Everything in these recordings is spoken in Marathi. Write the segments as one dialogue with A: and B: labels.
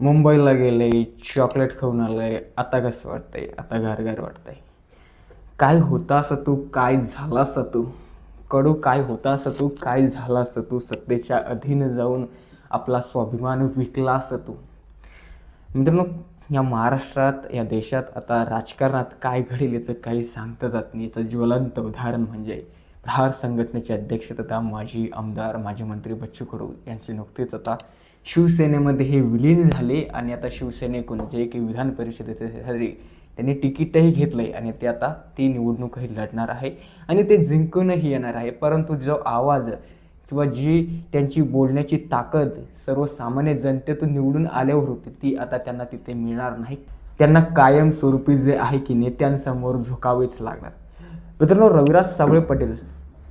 A: मुंबईला गेले, चॉकलेट खाऊन आलंय, आता कसं वाटतंय? आता गारगार वाटतंय. काय होता असं तू, काय झाला असं तू? कडू काय होता असं तू, काय झाला असं तू? सत्तेच्या अधीन जाऊन आपला स्वाभिमान विकला असं तू. मित्रांनो, या महाराष्ट्रात, या देशात आता राजकारणात काय घडेल याचं काही सांगता जात नाही. याचं ज्वलंत उदाहरण म्हणजे प्रहार संघटनेचे अध्यक्ष तथा माजी आमदार, माजी मंत्री बच्चू कडू यांचे नुकतेच आता शिवसेनेमध्ये हे विलीन झाले आणि आता शिवसेनेकडून जे की विधान परिषदेसाठी त्यांनी तिकीटही घेतलं आहे आणि ते आता ती निवडणूकही लढणार आहे आणि ते जिंकूनही येणार आहे. परंतु जो आवाज किंवा जी त्यांची बोलण्याची ताकद सर्वसामान्य जनतेतून निवडून आल्यावर होती ती आता त्यांना तिथे मिळणार नाही. त्यांना कायमस्वरूपी जे आहे की नेत्यांसमोर झुकावेच लागणार. मित्रांनो, रविराज साबळे पाटील,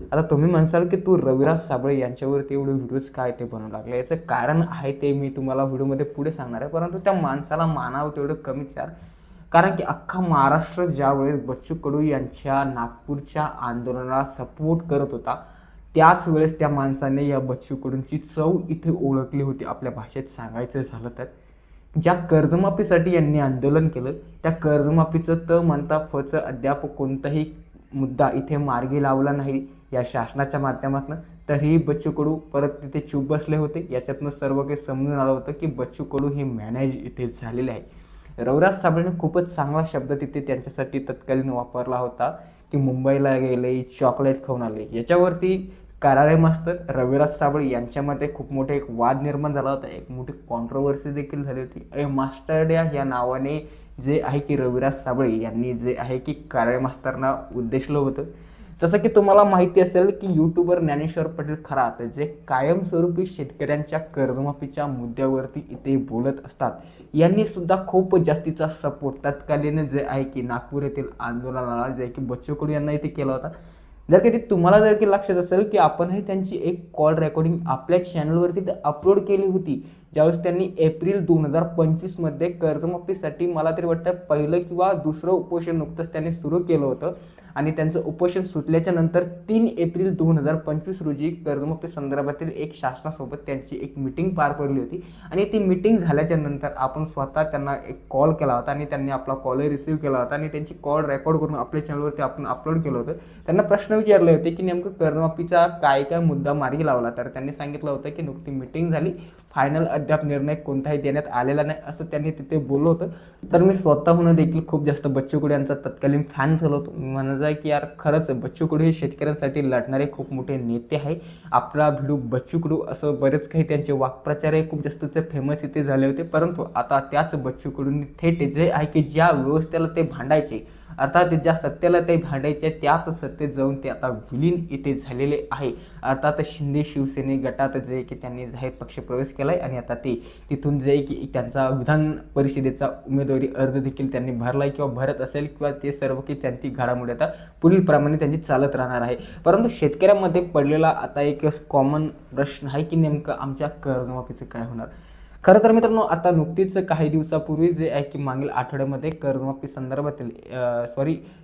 A: आता तुम्ही म्हणसाल की तू रविराज साबळे यांच्यावरती एवढे व्हिडिओज काय ते बनवू लागले? याचं कारण आहे ते मी तुम्हाला व्हिडिओमध्ये पुढे सांगणार आहे. परंतु त्या माणसाला मानावं तेवढं कमीच यार. कारण की अख्खा महाराष्ट्र ज्यावेळेस बच्चू कडू यांच्या नागपूरच्या आंदोलनाला सपोर्ट करत होता त्याच वेळेस त्या माणसाने या बच्चू कडूंची चव इथे ओळखली होती. आपल्या भाषेत सांगायचं झालं तर ज्या कर्जमाफीसाठी यांनी आंदोलन केलं त्या कर्जमाफीचं त म्हणता फचं अद्याप कोणताही मुद्दा इथे मार्गी लावला नाही या शासनाच्या माध्यमातून. तरीही बच्चू कडू परत तिथे चूप बसले होते. याच्यातनं सर्व काही समजून आलं होतं की बच्चू कडू हे मॅनेज इथे झालेले आहे. रविराज साबळेने खूपच चांगला शब्द तिथे त्यांच्यासाठी तत्कालीन वापरला होता की मुंबईला गेले, चॉकलेट खाऊन आले. याच्यावरती कराळे मास्तर रविराज साबळे यांच्यामध्ये खूप मोठे एक वाद निर्माण झाला होता. एक मोठी कॉन्ट्रोवर्सी देखील झाली होती. मास्टरड्या या नावाने जे आहे की रविराज साबळे यांनी जे आहे की कराळे मास्तरना उद्देशलं होतं. जसं की तुम्हाला माहिती असेल की यूट्यूबर ज्ञानेश्वर पाटील खरात जे कायमस्वरूपी शेतकऱ्यांच्या कर्जमाफीच्या मुद्द्यावरती इथे बोलत असतात, यांनी सुद्धा खूप जास्तीचा सपोर्ट तत्कालीन जे आहे की नागपूर येथील आंदोलनाला जे की बच्चू कडू यांना इथे केला होता. जर की तुम्हाला जर की लक्षात असेल की आपणही त्यांची एक कॉल रेकॉर्डिंग आपल्या चॅनलवरती अपलोड केली होती. ज्यावेळेस त्यांनी एप्रिल 2025मध्ये कर्जमाफीसाठी मला तरी वाटतं पहिलं किंवा दुसरं उपोषण नुकतंच त्यांनी सुरू केलं होतं आणि त्यांचं उपोषण सुटल्याच्या नंतर 3 एप्रिल 2025 रोजी कर्जमाफी संदर्भातील एक शासनासोबत त्यांची एक मीटिंग पार पडली होती आणि ती मीटिंग झाल्याच्या नंतर आपण स्वतः त्यांना एक कॉल केला होता आणि त्यांनी आपला कॉलही रिसीव्ह केला होता आणि त्यांची कॉल रेकॉर्ड करून आपल्या चॅनलवरती आपण अपलोड केलं होतं. त्यांना प्रश्न विचारले होते की नेमकं कर्जमाफीचा काय काय मुद्दा मार्गी लावला, तर त्यांनी सांगितलं होतं की नुकती मीटिंग झाली, फायनल अद्याप निर्णय कोणताही देण्यात आलेला नाही असं त्यांनी तिथे बोललं होतं. तर मी स्वतःहून देखील खूप जास्त बच्चू कडू यांचा तत्कालीन फॅन झालो होतो. मी म्हणत आहे की यार खरंच बच्चू कडू हे शेतकऱ्यांसाठी लढणारे खूप मोठे नेते आहे. आपला व्हिडिओ बच्चू कडू असं बरेच काही त्यांचे वाक्प्रचारही खूप जास्त फेमस इथे झाले होते. परंतु आता त्याच बच्चू कडूंनी थेट जे आहे की ज्या व्यवस्थेला ते भांडायचे, अर्थात ज्या सत्तेला ते भांडायचे त्याच सत्तेत जाऊन ते आता विलीन इथे झालेले आहे. अर्थात शिंदे शिवसेने गटात जे की त्यांनी जाहीर पक्षप्रवेश केला आहे आणि आता ते तिथून जे की त्यांचा विधान परिषदेचा उमेदवारी अर्ज देखील त्यांनी भरला आहे किंवा भरत असेल किंवा ते सर्व की त्यांची घडामोडी आता पुढीलप्रमाणे त्यांची चालत राहणार आहे. परंतु शेतकऱ्यांमध्ये पडलेला आता एक कॉमन प्रश्न आहे की नेमकं आमच्या कर्जमाफीचं काय होणार. खरं तर मित्रांनो, आता नुकतीच काही दिवसापूर्वी जे आहे की मागील आठवड्यामध्ये कर्जमाफी संदर्भातील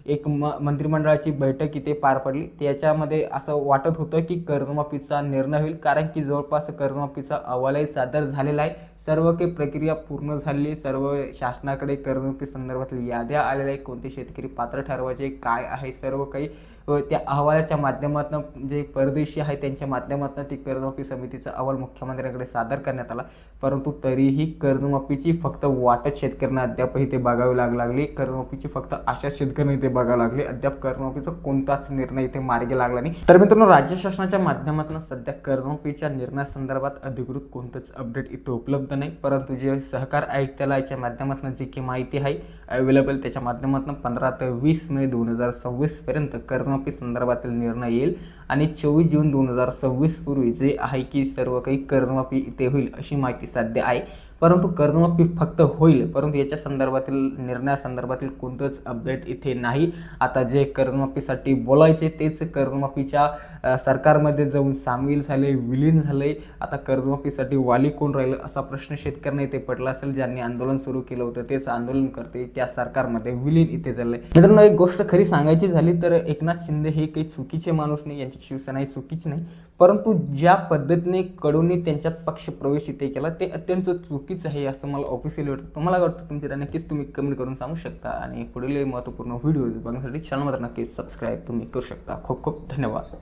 A: एक मंत्रिमंडळाची बैठक इथे पार पडली. त्याच्यामध्ये असं वाटत होतं की कर्जमाफीचा निर्णय होईल, कारण की जवळपास कर्जमाफीचा अहवालही सादर झालेला आहे. सर्व काही प्रक्रिया पूर्ण झाली, सर्व शासनाकडे कर्जमाफी संदर्भातील याद्या आलेल्या आहेत, कोणते शेतकरी पात्र ठरवायचे काय आहे सर्व काही त्या अहवालाच्या माध्यमातून जे परदेशी आहे त्यांच्या माध्यमातून ती कर्जमाफी समितीचा अहवाल मुख्यमंत्र्यांकडे सादर करण्यात आला. परंतु तरीही कर्जमाफीची फक्त वाटच शेतकऱ्यांना अद्यापही ते बघावी लागली. कर्जमाफीची फक्त आशा शेतकऱ्यांना इथे बघावं लागली. अद्याप कर्जमाफीचा कोणताच निर्णय इथे मार्गी लागला नाही. तर मित्रांनो, राज्य शासनाच्या माध्यमातून सध्या कर्जमाफीच्या निर्णयासंदर्भात अधिकृत कोणतंच अपडेट इथे उपलब्ध नाही. परंतु जे सहकार आयुक्तालयाच्या माध्यमातून जी काही माहिती आहे अवेलेबल त्याच्या माध्यमातून 15 ते 20 मे 2026 पर्यंत कर्जमाफी संदर्भातील निर्णय येईल आणि 24 जून 2026 पूर्वी जे आहे की सर्व काही कर्जमाफी इथे होईल अशी माहिती सध्या आहे. परंतु कर्जमाफी फक्त होईल, परंतु याच्या संदर्भातील निर्णयासंदर्भातील कोणतंच अपडेट इथे नाही. आता जे कर्जमाफीसाठी बोलायचे तेच कर्जमाफीच्या सरकारमध्ये जाऊन सामील झाले, विलीन झाले. आता कर्जमाफीसाठी वाली कोण राहिलं असा प्रश्न शेतकऱ्यांना इथे पडला असेल. ज्यांनी आंदोलन सुरू केलं होतं तेच आंदोलन करते त्या सरकारमध्ये विलीन इथे झाले. मित्रांनो, एक गोष्ट खरी सांगायची झाली तर एकनाथ शिंदे हे काही चुकीचे माणूस नाही. त्यांची शिवसेना ही चुकीची नाही, परंतु ज्या पद्धतीने कडूंनी त्यांच्यात पक्षप्रवेश इथे केला ते अत्यंत चुकीचं आहे असं मला ऑफिशियली वाटतं. तुम्हाला काय वाटतं तुमच्या नक्कीच तुम्ही कमेंट करून सांगू शकता. आणि पुढील महत्त्वपूर्ण व्हिडिओज बघण्यासाठी चॅनल मात्र नक्कीच सबस्क्राईब तुम्ही करू शकता. खूप खूप धन्यवाद.